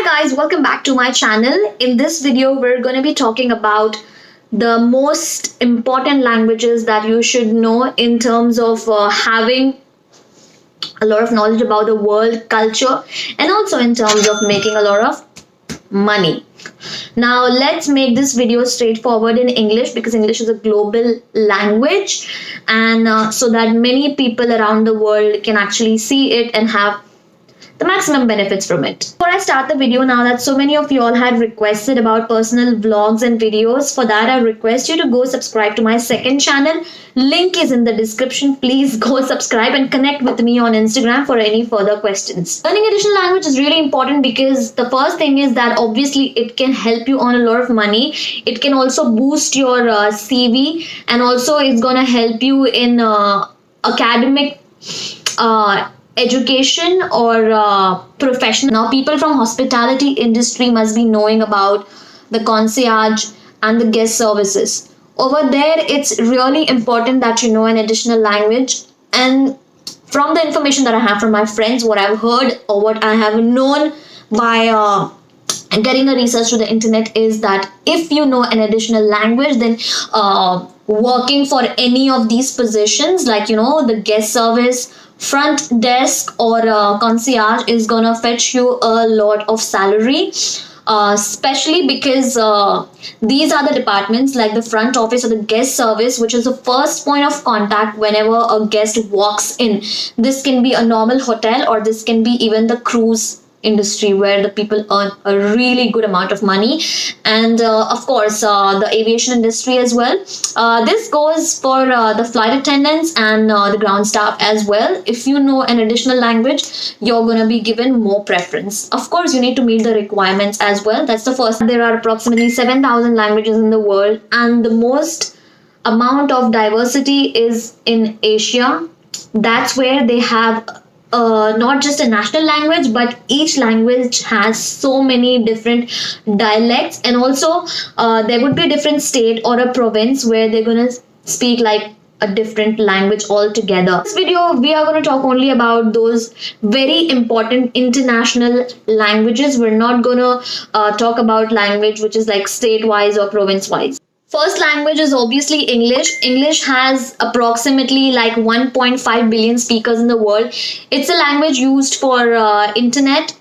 guys, welcome back to my channel. In this video, we're going to be talking about the most important languages that you should know in terms of having a lot of knowledge about the world culture and also in terms of making a lot of money. Now let's make this video straightforward in English because English is a global language and so that many people around the world can actually see it and have the maximum benefits from it. Before I start the video, now that so many of you all had requested about personal vlogs and videos, for that I request you to go subscribe to my second channel. Link is in the description. Please go subscribe and connect with me on Instagram for any further questions. Learning additional language is really important because the first thing is that obviously it can help you earn a lot of money. It can also boost your CV and also it's gonna help you in academic education or profession. Now people from hospitality industry must be knowing about the concierge and the guest services. Over there it's really important that you know an additional language, and from the information that I have from my friends, what I've heard or what I have known by getting a research to the internet is that if you know an additional language, then working for any of these positions like the guest service, front desk or concierge is gonna fetch you a lot of salary, especially because these are the departments like the front office or the guest service, which is the first point of contact whenever a guest walks in. This can be a normal hotel or this can be even the cruise industry where the people earn a really good amount of money, and of course the aviation industry as well. This goes for the flight attendants and the ground staff as well. If you know an additional language, you're gonna be given more preference. Of course you need to meet the requirements as well. That's the first. There are approximately 7,000 languages in the world, and the most amount of diversity is in Asia. That's where they have not just a national language, but each language has so many different dialects, and also there would be a different state or a province where they're gonna speak like a different language altogether. In this video we are going to talk only about those very important international languages. We're not going to talk about language which is like state wise or province wise. First language is obviously English. English has approximately like 1.5 billion speakers in the world. It's a language used for internet,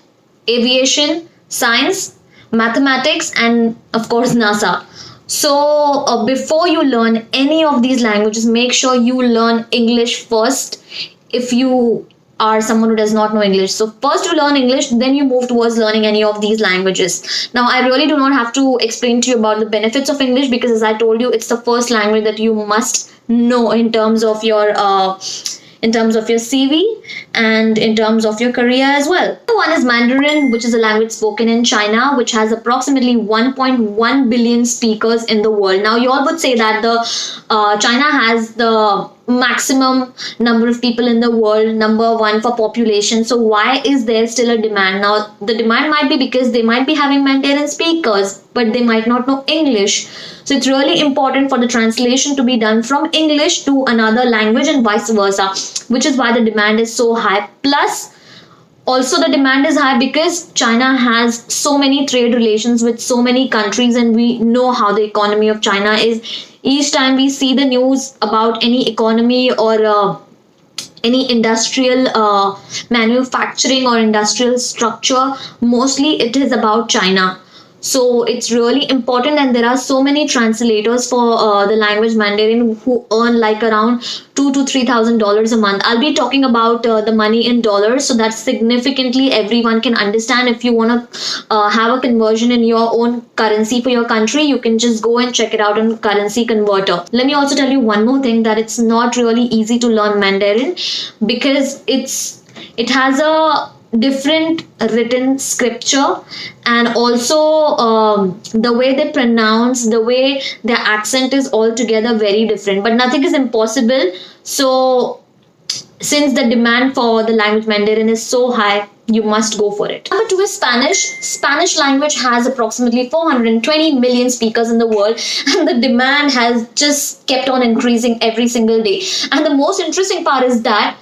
aviation, science, mathematics, and of course NASA. So before you learn any of these languages, make sure you learn English first if you are someone who does not know English. So first you learn English, then you move towards learning any of these languages. Now I really do not have to explain to you about the benefits of English because as I told you, it's the first language that you must know in terms of your CV and in terms of your career as well. One is Mandarin, which is a language spoken in China, which has approximately 1.1 billion speakers in the world. Now you all would say that China has the maximum number of people in the world, number one for population. So why is there still a demand? Now the demand might be because they might be having Mandarin speakers, but they might not know English. So it's really important for the translation to be done from English to another language and vice versa, which is why the demand is so high. Plus also the demand is high because China has so many trade relations with so many countries, and we know how the economy of China is. Each time we see the news about any economy or any industrial manufacturing or industrial structure, mostly it is about China. So it's really important, and there are so many translators for the language Mandarin who earn like around $2,000 to $3,000 a month. I'll be talking about the money in dollars so that significantly everyone can understand. If you want to have a conversion in your own currency for your country, you can just go and check it out on currency converter. Let me also tell you one more thing, that it's not really easy to learn Mandarin because it has a different written scripture, and also the way they pronounce, the way their accent is altogether very different, but nothing is impossible. So since the demand for the language Mandarin is so high, you must go for it. Number two is Spanish. Spanish language has approximately 420 million speakers in the world, and the demand has just kept on increasing every single day. And the most interesting part is that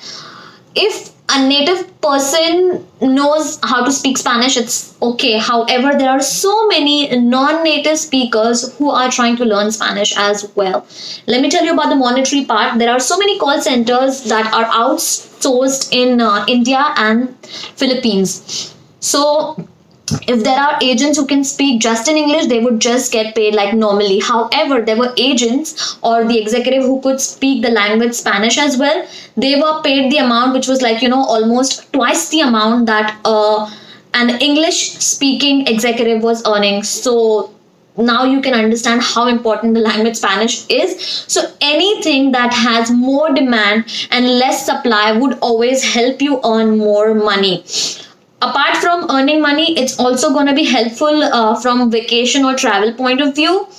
if a native person knows how to speak Spanish, it's okay. However, there are so many non-native speakers who are trying to learn Spanish as well. Let me tell you about the monetary part. There are so many call centers that are outsourced in India and Philippines. So if there are agents who can speak just in English, they would just get paid like normally. However, there were agents or the executive who could speak the language Spanish as well. They were paid the amount which was like, almost twice the amount that an English speaking executive was earning. So now you can understand how important the language Spanish is. So anything that has more demand and less supply would always help you earn more money. Apart from earning money, it's also going to be helpful from vacation or travel point of view,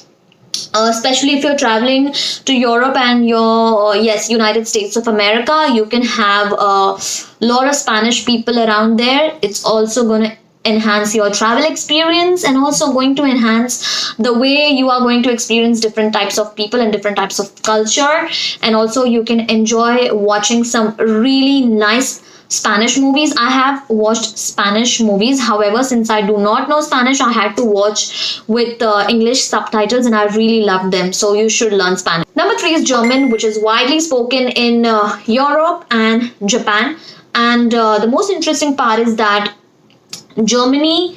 especially if you're traveling to Europe and your United States of America. You can have a lot of Spanish people around there. It's also going to enhance your travel experience and also going to enhance the way you are going to experience different types of people and different types of culture. And also you can enjoy watching some really nice Spanish movies. I have watched Spanish movies. However, since I do not know Spanish, I had to watch with English subtitles and I really loved them. So you should learn Spanish. Number 3 is German, which is widely spoken in Europe and Japan. And the most interesting part is that Germany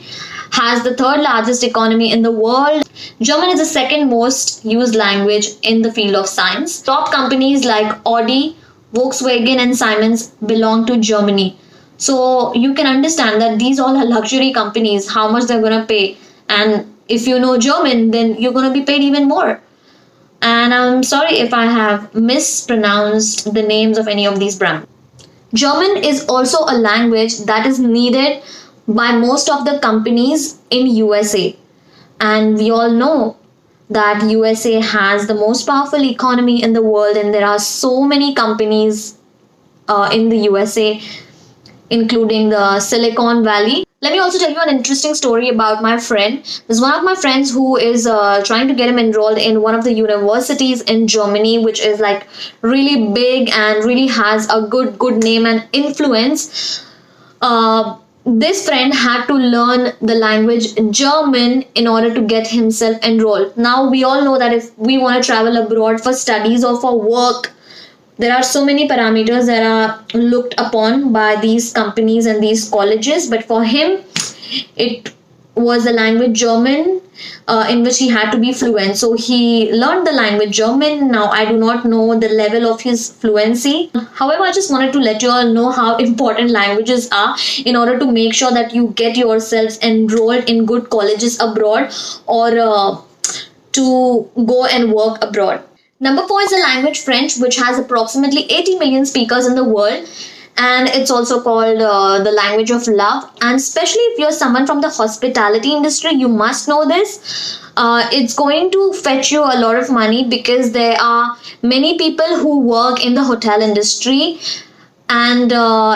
has the third largest economy in the world. German is the second most used language in the field of science. Top companies like Audi, Volkswagen and Siemens belong to Germany. So you can understand that these all are luxury companies, how much they're going to pay. And if you know German, then you're going to be paid even more. And I'm sorry if I have mispronounced the names of any of these brands. German is also a language that is needed by most of the companies in USA. And we all know that USA has the most powerful economy in the world, and there are so many companies in the USA, including the Silicon Valley. Let me also tell you an interesting story about my friend. There's one of my friends who is trying to get him enrolled in one of the universities in Germany, which is like really big and really has a good name and influence. This friend had to learn the language German in order to get himself enrolled. Now we all know that if we want to travel abroad for studies or for work, there are so many parameters that are looked upon by these companies and these colleges. But for him, it was the language German in which he had to be fluent. So he learned the language German. Now I do not know the level of his fluency. However, I just wanted to let you all know how important languages are in order to make sure that you get yourselves enrolled in good colleges abroad or to go and work abroad. Number 4 is the language French, which has approximately 80 million speakers in the world. And it's also called the language of love. And especially if you're someone from the hospitality industry, you must know this. It's going to fetch you a lot of money because there are many people who work in the hotel industry. And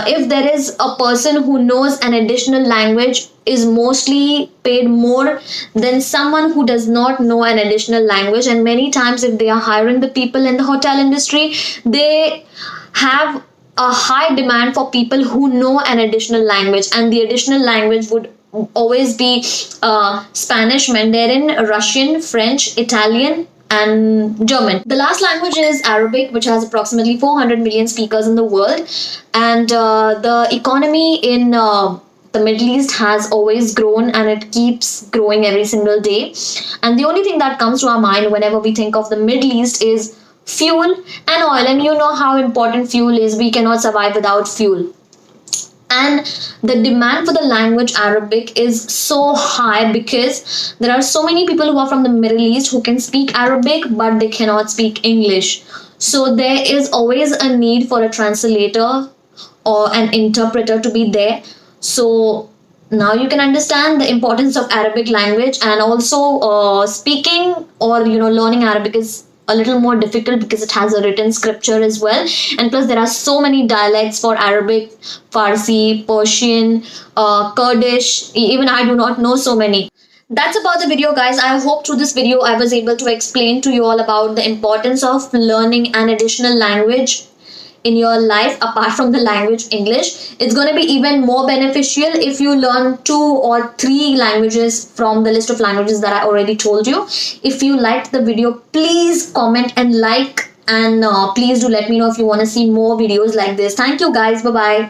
if there is a person who knows an additional language, is mostly paid more than someone who does not know an additional language. And many times if they are hiring the people in the hotel industry, they have a high demand for people who know an additional language, and the additional language would always be Spanish, Mandarin, Russian, French, Italian and German. The last language is Arabic, which has approximately 400 million speakers in the world. And the economy in the Middle East has always grown, and it keeps growing every single day. And the only thing that comes to our mind whenever we think of the Middle East is fuel and oil. And you know how important fuel is. We cannot survive without fuel. And the demand for the language Arabic is so high because there are so many people who are from the Middle East who can speak Arabic, but they cannot speak English. So there is always a need for a translator or an interpreter to be there. So now you can understand the importance of Arabic language. And also speaking or learning Arabic is a little more difficult because it has a written scripture as well. And plus there are so many dialects for Arabic, Farsi, Persian, Kurdish. Even I do not know so many. That's about the video, guys. I hope through this video I was able to explain to you all about the importance of learning an additional language in your life apart from the language English. It's going to be even more beneficial if you learn 2 or 3 languages from the list of languages that I already told you. If you liked the video, please comment and like, and please do let me know if you want to see more videos like this. Thank you guys. Bye bye.